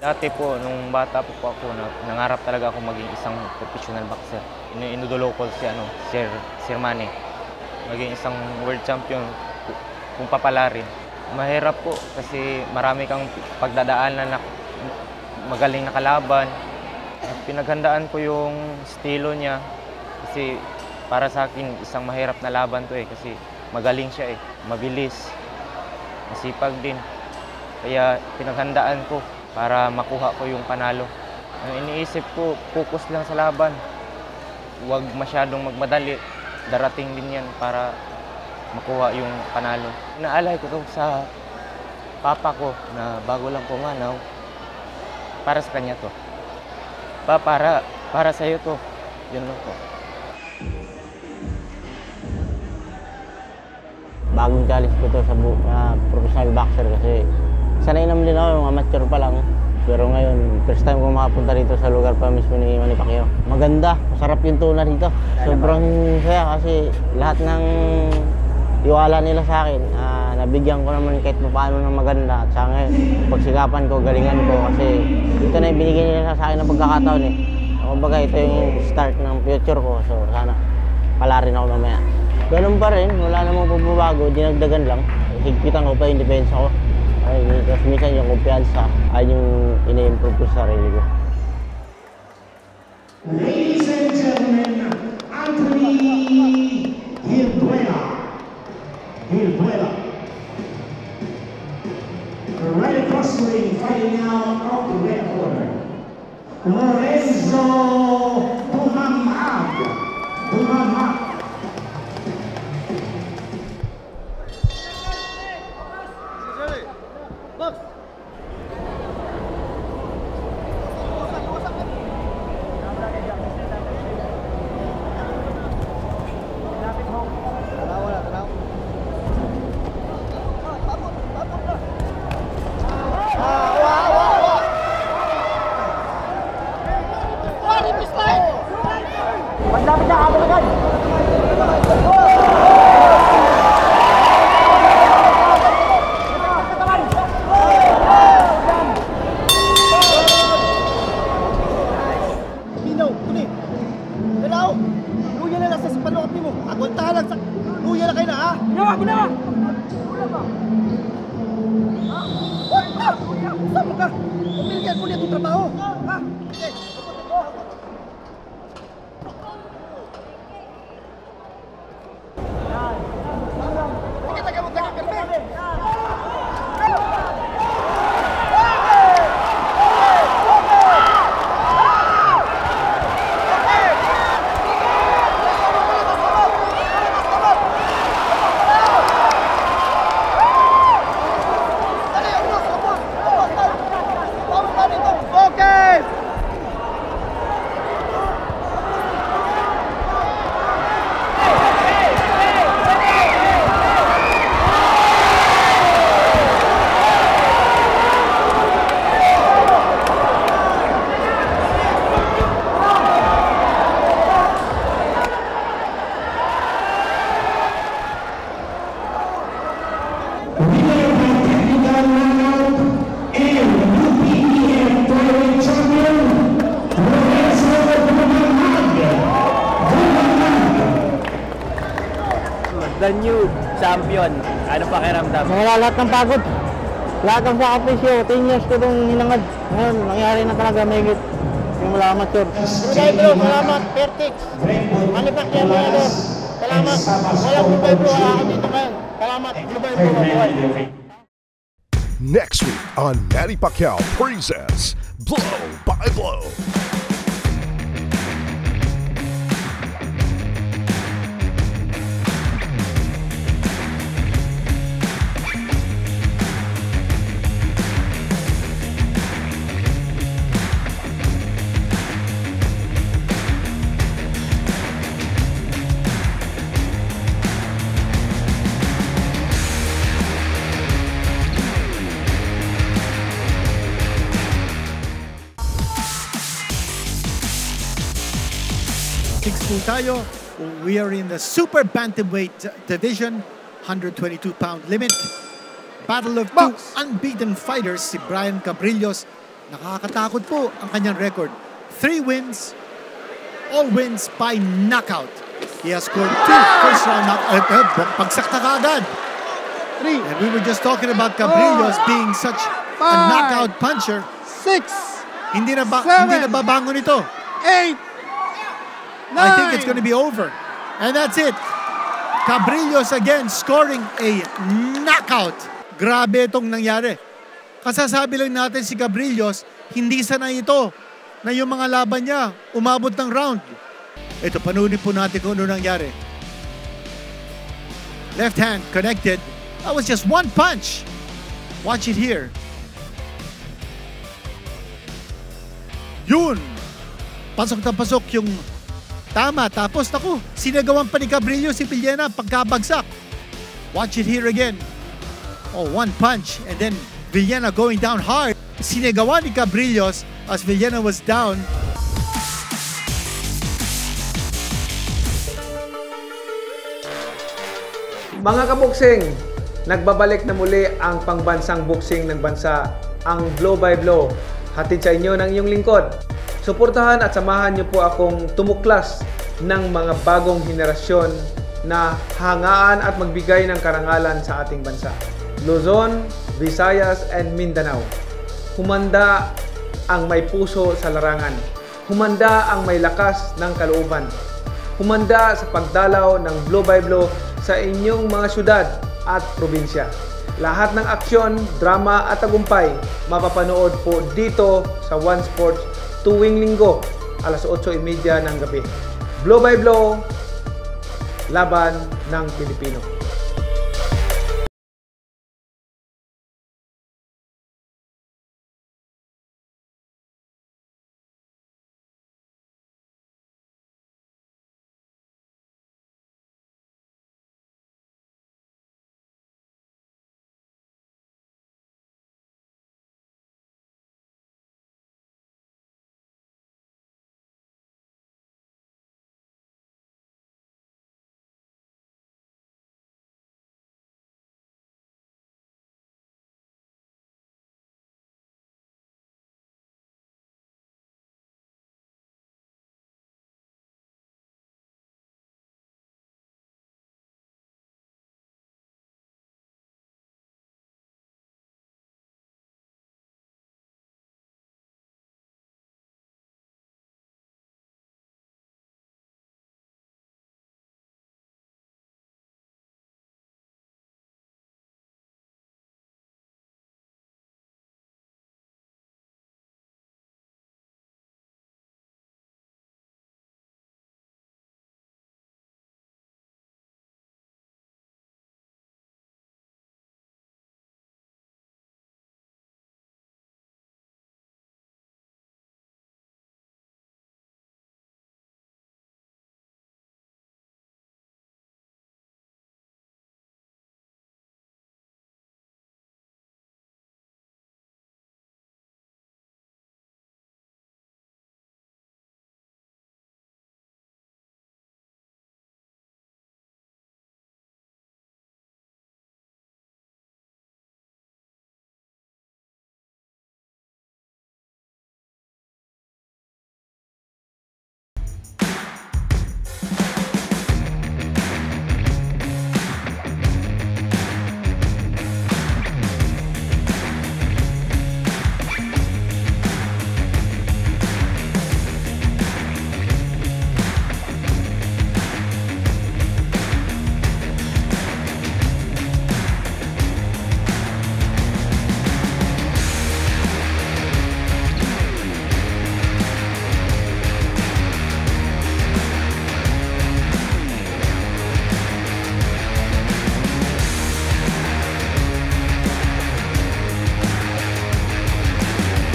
Dati po, nung bata po ako, nangarap talaga ako maging isang professional boxer. Inudulo ko si Sir Manny. Maging isang world champion kung papalarin. Mahirap po kasi marami kang pagdadaanan na magaling na kalaban. Pinaghandaan ko yung estilo niya kasi para sa akin isang mahirap na laban to kasi magaling siya mabilis, masipag din. Kaya pinaghandaan ko para makuha ko yung panalo. Ang iniisip ko, focus lang sa laban. Huwag masyadong magmadali. Darating din yan para makuha yung panalo. Inaalay ko to sa papa ko na bago lang pumanaw. Para sa kanya to. Para sa iyo to. Yun lang po. Bagong challenge ko to sa professional boxer kasi sanay naman din ako, yung amateur pa lang. Pero ngayon, first time ko makapunta rito sa lugar pa mismo ni Manny Pacquiao. Maganda, masarap yung tuna rito. Sobrang saya kasi lahat ng iwala nila sa akin, nabigyan ko naman kahit paano ng maganda. At sa ngayon, pagsikapan ko, galingan ko kasi ito na yung binigyan nila sa akin ng pagkakataon . Kumbaga, ito yung start ng future ko. So sana pala rin ako mamaya. Ganun pa rin, wala namang pagbabago, dinagdagan lang. Higpitan ko pa yung depensa ko. Tapos minsan yung kumpiyansa ay yung ina-improve ko sa sarili ko. Ladies and gentlemen, Anthony Hilduela. Right across the ring, fighting now off the red corner. Lorenzo Dumamag. Magdapit na ako agad! Minaw, tuni! Kailangan ko! Luya na lang sa panukat mo! Agwantahan lang sa... Luya na kayo na, ha? Ginawa! Luya ba? Ha? Saan mo ka? Pumilihan ko niya itong trabaho! Ha? Okay! The new champion. Ano pakiramdam? Wala lahat ng pagod. Lahat ng sakripisyo. 10 years ko itong hinangad. Ngayon, nangyari na talaga may higit. Yung mula amateur. Bro, salamat. Pertix. Manny Pacquiao, salamat. Walang Dubai bro. Ako dito ngayon. Salamat. Dubai bro. Next week on Manny Pacquiao presents Blow by Blow. Tayo, we are in the super bantamweight division, 122-pound limit. Battle of two unbeaten fighters, si Brian Cabrillos Nakakatakot po ang kanyang record. 3 wins, all wins by knockout. He has scored 2 first round pagsak na kaagad. 3, And we were just talking about Cabrillos being such a knockout puncher. 6, Hindi na Seven. babangon ito. 8, 9. I think it's going to be over. And that's it. Cabrillos again scoring a knockout. Grabe itong nangyari. Kasasabi lang natin si Cabrillos, hindi sanay ito na yung mga laban niya umabot ng round. Ito, panunin po natin kung ano nangyari. Left hand connected. That was just one punch. Watch it here. Yun. Pasok na pasok yung tama. Tapos, naku, sinagawan pa ni Cabrillo si Villena pagkabagsak. Watch it here again. Oh, one punch. And then Villena going down hard. Sinagawan ni Cabrillos as Villena was down. Mga kaboksing, nagbabalik na muli ang pangbansang boxing ng bansa, ang Blow by Blow. Hatid sa inyo ng iyong lingkod. Suportahan at samahan niyo po akong tumuklas ng mga bagong henerasyon na hangaan at magbigay ng karangalan sa ating bansa. Luzon, Visayas, and Mindanao. Humanda ang may puso sa larangan. Humanda ang may lakas ng kalooban. Humanda sa pagdalaw ng Blow by Blow sa inyong mga syudad at probinsya. Lahat ng aksyon, drama at tagumpay mapapanood po dito sa One Sports tuwing linggo, alas 8:30 ng gabi. Blow by Blow, laban ng Pilipino.